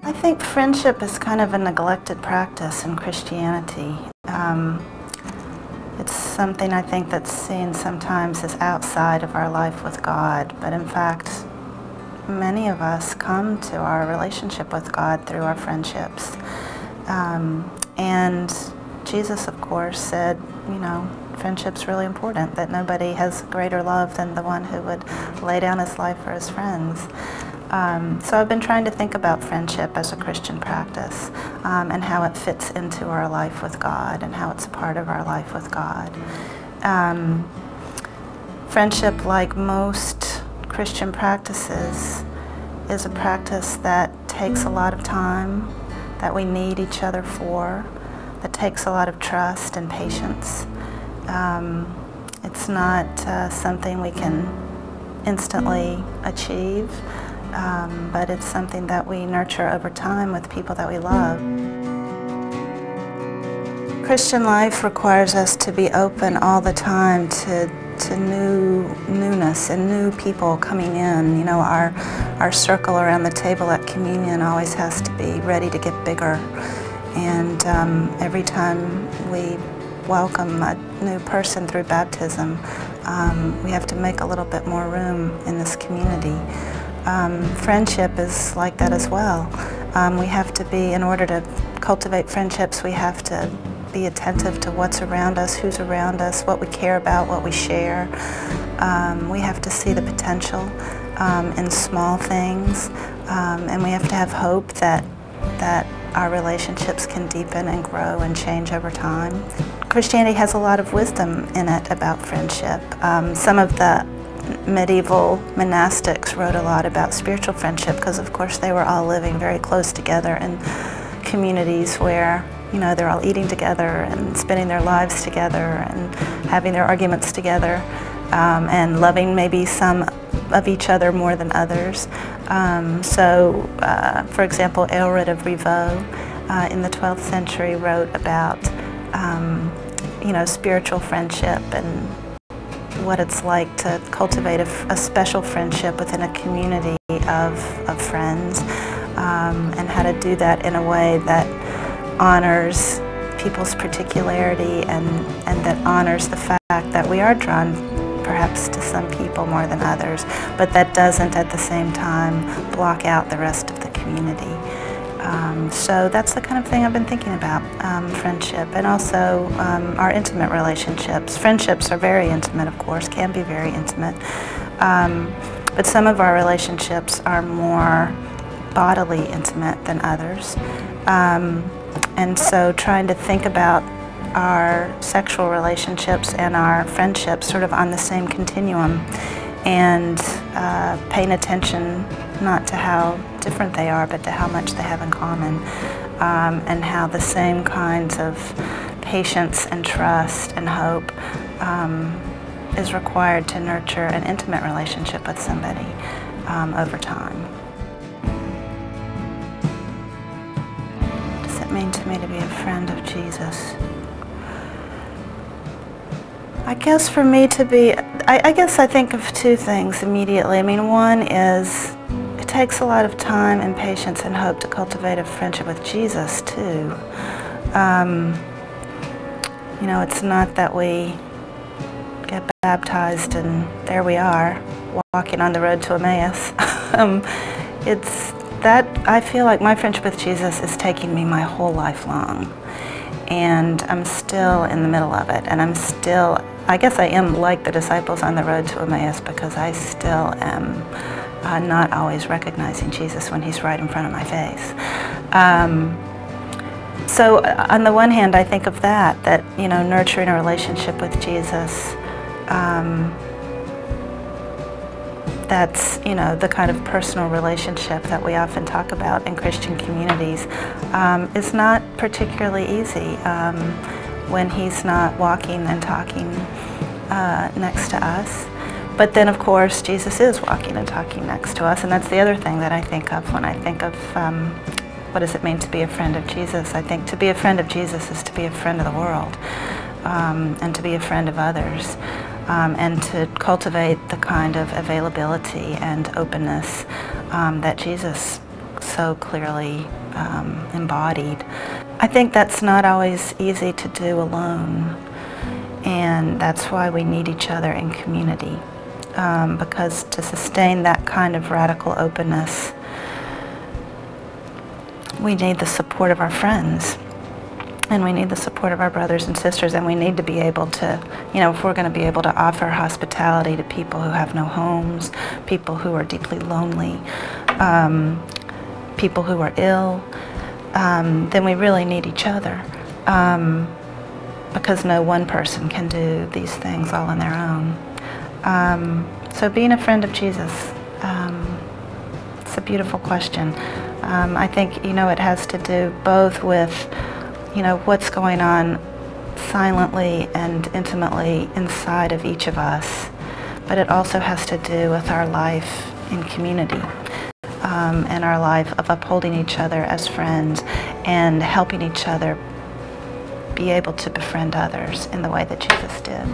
I think friendship is kind of a neglected practice in Christianity. It's something I think that's seen sometimes as outside of our life with God, but in fact, many of us come to our relationship with God through our friendships. And Jesus, of course, said, friendship's really important, that nobody has greater love than the one who would lay down his life for his friends. So I've been trying to think about friendship as a Christian practice and how it fits into our life with God and how it's a part of our life with God. Friendship, like most Christian practices, is a practice that takes a lot of time, that we need each other for, that takes a lot of trust and patience. It's not something we can instantly achieve, but it's something that we nurture over time with people that we love. Christian life requires us to be open all the time to newness and new people coming in. Our circle around the table at communion always has to be ready to get bigger. And every time we welcome a new person through baptism, we have to make a little bit more room in this community. Friendship is like that as well. We have to be, in order to cultivate friendships, we have to be attentive to what's around us, who's around us, what we care about, what we share. We have to see the potential in small things, and we have to have hope that our relationships can deepen and grow and change over time. Christianity has a lot of wisdom in it about friendship. Some of the medieval monastics wrote a lot about spiritual friendship because, of course, they were all living very close together in communities where they're all eating together and spending their lives together and having their arguments together and loving maybe some of each other more than others. For example, Aelred of Rievaulx in the 12th century wrote about spiritual friendship and what it's like to cultivate a special friendship within a community of friends, and how to do that in a way that honors people's particularity and that honors the fact that we are drawn perhaps to some people more than others, but that doesn't at the same time block out the rest of the community. So that's the kind of thing I've been thinking about, friendship, and also our intimate relationships. Friendships are very intimate, of course, can be very intimate, but some of our relationships are more bodily intimate than others. And so trying to think about our sexual relationships and our friendships sort of on the same continuum, and paying attention not to how different they are, but to how much they have in common, and how the same kinds of patience and trust and hope is required to nurture an intimate relationship with somebody over time. What does it mean to me to be a friend of Jesus? I guess for me to be, I guess I think of two things immediately. I mean, one is it takes a lot of time and patience and hope to cultivate a friendship with Jesus, too. It's not that we get baptized and there we are, walking on the road to Emmaus. It's that I feel like my friendship with Jesus is taking me my whole life long. And I'm still in the middle of it, and I guess I am like the disciples on the road to Emmaus, because I still am not always recognizing Jesus when he's right in front of my face. So on the one hand, I think of that nurturing a relationship with Jesus, that's the kind of personal relationship that we often talk about in Christian communities, is not particularly easy when he's not walking and talking next to us. But then, of course, Jesus is walking and talking next to us, and that's the other thing that I think of when I think of what does it mean to be a friend of Jesus. I think to be a friend of Jesus is to be a friend of the world, and to be a friend of others, and to cultivate the kind of availability and openness that Jesus so clearly embodied. I think that's not always easy to do alone, and that's why we need each other in community, because to sustain that kind of radical openness, we need the support of our friends, and we need the support of our brothers and sisters, and we need to be able to, if we're going to be able to offer hospitality to people who have no homes, people who are deeply lonely, people who are ill, then we really need each other, because no one person can do these things all on their own. So being a friend of Jesus, it's a beautiful question. I think, it has to do both with, what's going on silently and intimately inside of each of us, but it also has to do with our life in community, and our life of upholding each other as friends and helping each other be able to befriend others in the way that Jesus did.